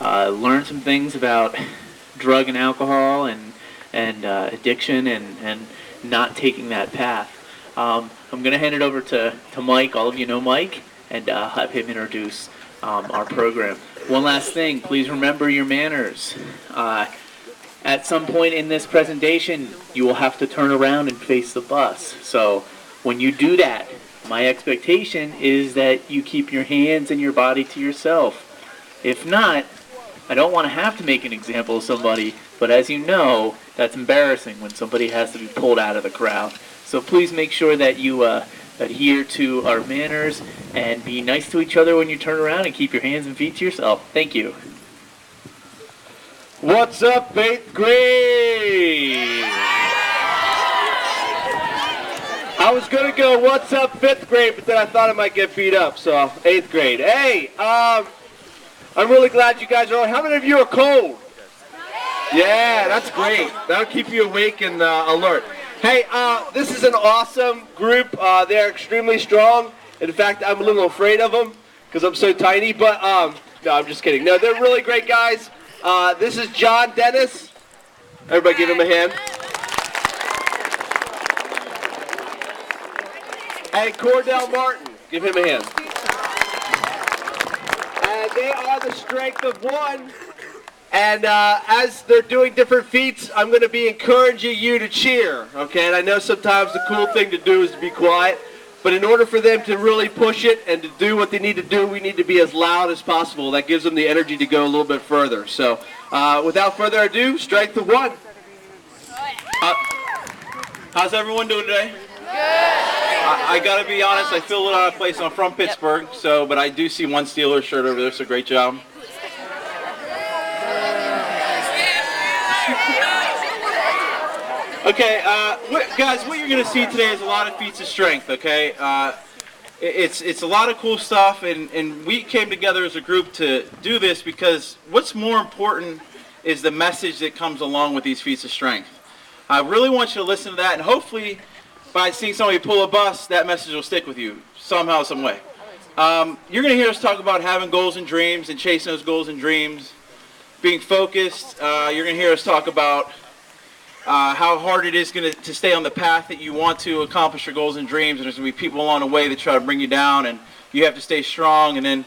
learn some things about drug and alcohol and addiction and not taking that path. I'm going to hand it over to Mike. All of you know Mike, and have him introduce our program. One last thing, please remember your manners. At some point in this presentation, you will have to turn around and face the bus. So when you do that, my expectation is that you keep your hands and your body to yourself. If not, I don't want to have to make an example of somebody, but as you know, that's embarrassing when somebody has to be pulled out of the crowd. So please make sure that you adhere to our manners and be nice to each other when you turn around and keep your hands and feet to yourself. Thank you. What's up, 8th grade? I was going to go, what's up, 5th grade, but then I thought I might get beat up, so 8th grade. Hey, I'm really glad you guys are on. How many of you are cold? Yeah, that's great. That'll keep you awake and alert. Hey, this is an awesome group. They're extremely strong. In fact, I'm a little afraid of them because I'm so tiny, but no, I'm just kidding. No, they're really great guys. This is John Dennis. Everybody give him a hand. And Cordell Martin. Give him a hand. And they are the strength of one. And as they're doing different feats, I'm going to be encouraging you to cheer. Okay? And I know sometimes the cool thing to do is to be quiet. But in order for them to really push it and to do what they need to do, we need to be as loud as possible. That gives them the energy to go a little bit further. So without further ado, strength of one. How's everyone doing today? Good. I got to be honest, I feel a little out of place. I'm from Pittsburgh, but I do see one Steelers shirt over there, so great job. Okay, guys, what you're going to see today is a lot of feats of strength, okay? It's a lot of cool stuff, and we came together as a group to do this because what's more important is the message that comes along with these feats of strength. I really want you to listen to that, and hopefully by seeing somebody pull a bus, that message will stick with you somehow, some way. You're going to hear us talk about having goals and dreams and chasing those goals and dreams, being focused. You're going to hear us talk about how hard it is to stay on the path that you want to accomplish your goals and dreams, and there's going to be people along the way that try to bring you down, and you have to stay strong. And then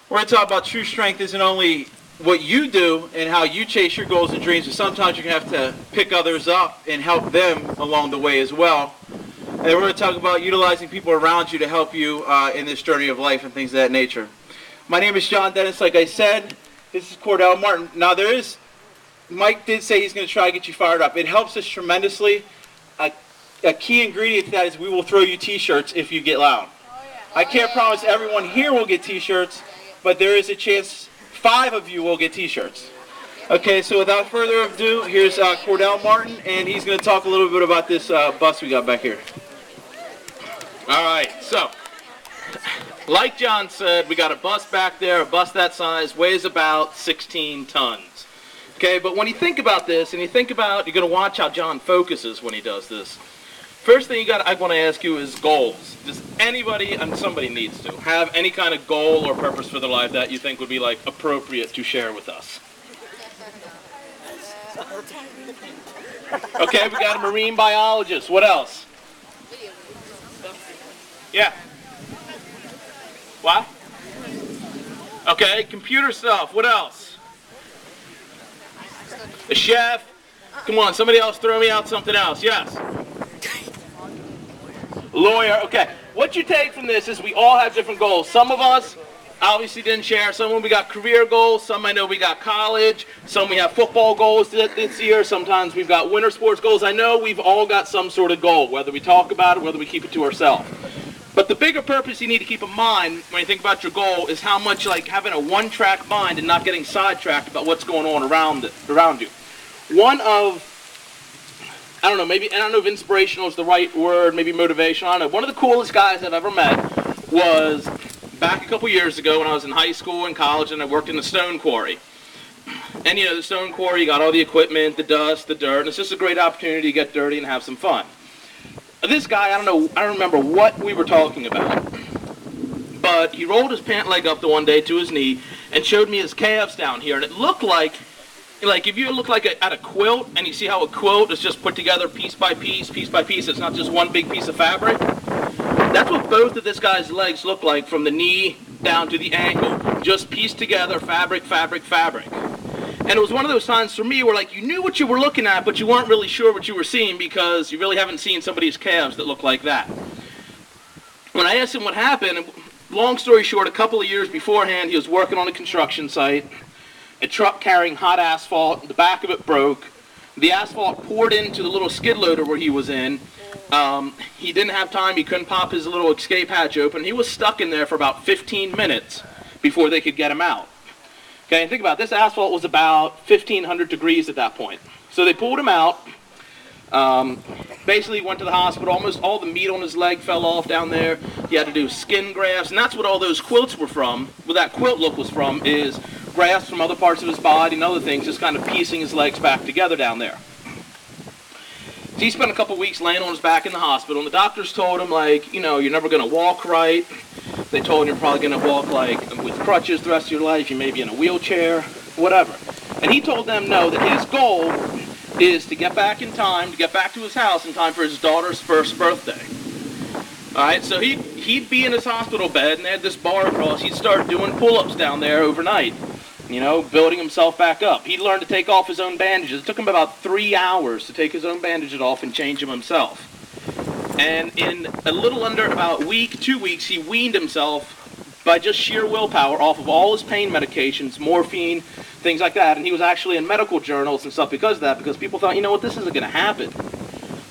we're going to talk about true strength isn't only what you do and how you chase your goals and dreams, but sometimes you're going to have to pick others up and help them along the way as well. And then we're going to talk about utilizing people around you to help you in this journey of life and things of that nature. My name is John Dennis, like I said. This is Cordell Martin. Now Mike did say he's going to try to get you fired up. It helps us tremendously. A key ingredient to that is we will throw you t-shirts if you get loud. I can't promise everyone here will get t-shirts, but there is a chance 5 of you will get t-shirts. Okay, so without further ado, here's Cordell Martin, and he's going to talk a little bit about this bus we got back here. All right, so like John said, we got a bus back there. A bus that size weighs about 16 tons. Okay, but when you think about this, and you're going to watch how John focuses when he does this. First thing I want to ask you is goals. Does anybody, and somebody needs to, have any kind of goal or purpose for their life that you think would be like appropriate to share with us? Okay, we got a marine biologist. What else? Yeah. What? Okay, computer stuff. What else? A chef. Come on, somebody else throw me out something else. Yes. Lawyer. Okay. What you take from this is we all have different goals. Some of us obviously didn't share. Some of them we got career goals. Some I know we got college. Some we have football goals this year. Sometimes we've got winter sports goals. I know we've all got some sort of goal, whether we talk about it, whether we keep it to ourselves. But the bigger purpose you need to keep in mind when you think about your goal is how much like having a one-track mind and not getting sidetracked about what's going on around you. One of, I don't know, maybe, I don't know if inspirational is the right word, maybe motivational, I don't know. One of the coolest guys I've ever met was back a couple years ago when I was in high school and college and I worked in the stone quarry. And you know, the stone quarry, you got all the equipment, the dust, the dirt, and it's just a great opportunity to get dirty and have some fun. This guy, I don't remember what we were talking about, but he rolled his pant leg up the one day to his knee, and showed me his calves down here, and it looked like if you look at a quilt, and you see how a quilt is just put together piece by piece, it's not just one big piece of fabric. That's what both of this guy's legs look like from the knee down to the ankle, just pieced together, fabric. And it was one of those times for me where like you knew what you were looking at, but you weren't really sure what you were seeing because you really haven't seen somebody's calves that look like that. When I asked him what happened, long story short, a couple of years beforehand, he was working on a construction site. A truck carrying hot asphalt, the back of it broke. The asphalt poured into the little skid loader where he was in. He didn't have time, he couldn't pop his little escape hatch open. He was stuck in there for about 15 minutes before they could get him out. Okay, and think about it, this asphalt was about 1,500 degrees at that point. So they pulled him out, basically went to the hospital, almost all the meat on his leg fell off down there. He had to do skin grafts, and that's what all those quilts were from, what that quilt look was from, is grafts from other parts of his body and other things, just kind of piecing his legs back together down there. So he spent a couple weeks laying on his back in the hospital, and the doctors told him, like, you know, you're never going to walk right. They told him you're probably going to walk, like, with crutches the rest of your life. You may be in a wheelchair, whatever. And he told them no, that his goal is to get back in time, to get back to his house in time for his daughter's first birthday. All right, so he'd be in his hospital bed, and they had this bar across. He'd start doing pull-ups down there overnight, you know, building himself back up. He'd learn to take off his own bandages. It took him about 3 hours to take his own bandages off and change them himself. And in a little under about a week, 2 weeks, he weaned himself by just sheer willpower off of all his pain medications, morphine, things like that. And he was actually in medical journals and stuff because of that, because people thought, you know what, this isn't going to happen.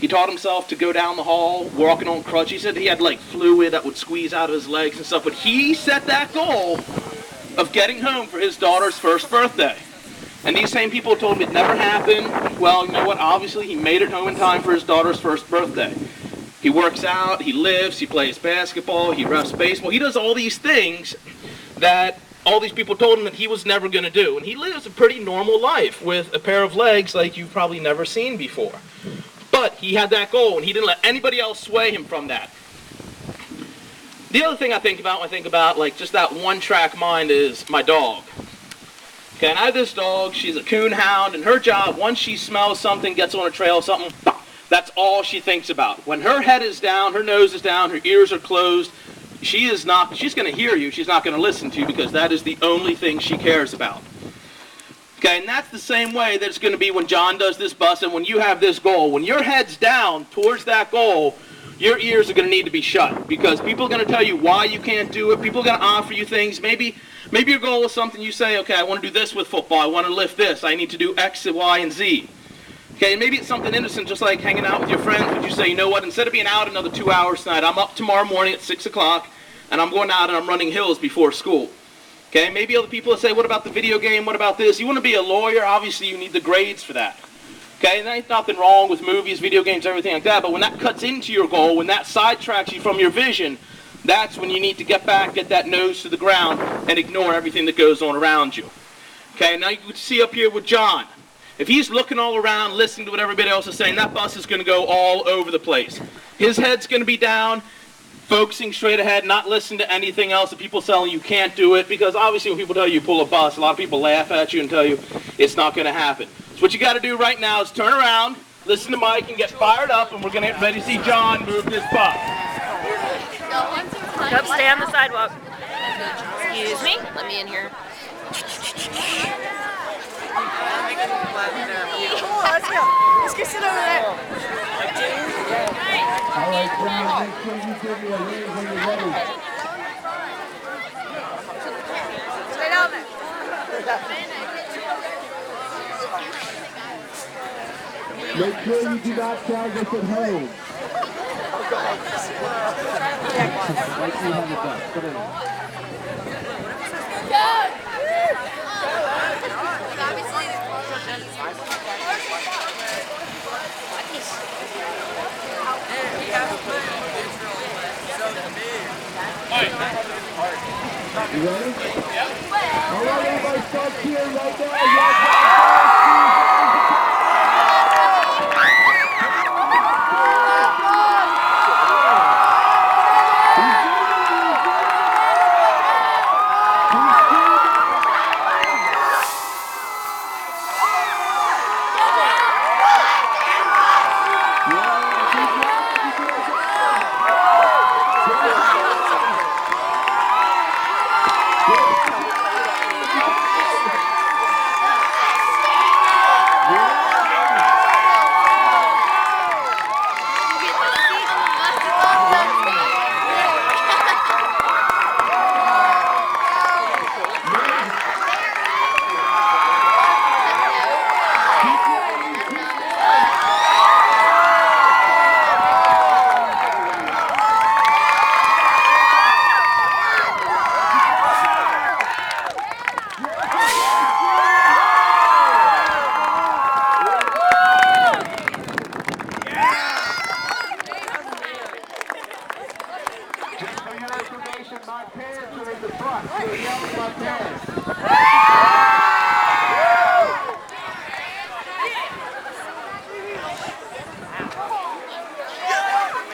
He taught himself to go down the hall, walking on crutches. He said he had like fluid that would squeeze out of his legs and stuff, but he set that goal of getting home for his daughter's first birthday. And these same people told him it never happened. Well, you know what, obviously he made it home in time for his daughter's first birthday. He works out, he lifts, he plays basketball, he refs baseball. He does all these things that all these people told him that he was never going to do. And he lives a pretty normal life with a pair of legs like you've probably never seen before. But he had that goal, and he didn't let anybody else sway him from that. The other thing I think about when I think about like just that one-track mind is my dog. Okay, and I have this dog, she's a coon hound, and her job, once she smells something, gets on a trail, something, that's all she thinks about. When her head is down, her nose is down, her ears are closed, she's going to hear you, she's not going to listen to you because that is the only thing she cares about. Okay, and that's the same way that it's going to be when John does this bus and when you have this goal. When your head's down towards that goal, your ears are going to need to be shut because people are going to tell you why you can't do it. People are going to offer you things. Maybe your goal is something you say, okay, I want to do this with football. I want to lift this. I need to do X, Y, and Z. Okay, maybe it's something innocent, just like hanging out with your friends, but you say, you know what, instead of being out another 2 hours tonight, I'm up tomorrow morning at 6 o'clock, and I'm going out and I'm running hills before school. Okay, maybe other people will say, what about the video game? What about this? You want to be a lawyer? Obviously, you need the grades for that. Okay, and there ain't nothing wrong with movies, video games, everything like that, but when that cuts into your goal, when that sidetracks you from your vision, that's when you need to get back, get that nose to the ground, and ignore everything that goes on around you. Okay, now you can see up here with John. If he's looking all around, listening to what everybody else is saying, that bus is going to go all over the place. His head's going to be down, focusing straight ahead, not listening to anything else that people telling you can't do it, because obviously when people tell you pull a bus, a lot of people laugh at you and tell you it's not going to happen. So what you got to do right now is turn around, listen to Mike, and get fired up, and we're going to get ready to see John move this bus. Come stay on the sidewalk. Excuse me? Let me in here. Let's go. Let's go sit over there. All right, John, make sure you give me a wave when you're ready. Stay down there. Make sure you do not try this at home. You ready? Yeah. All right, everybody, start cheering right now.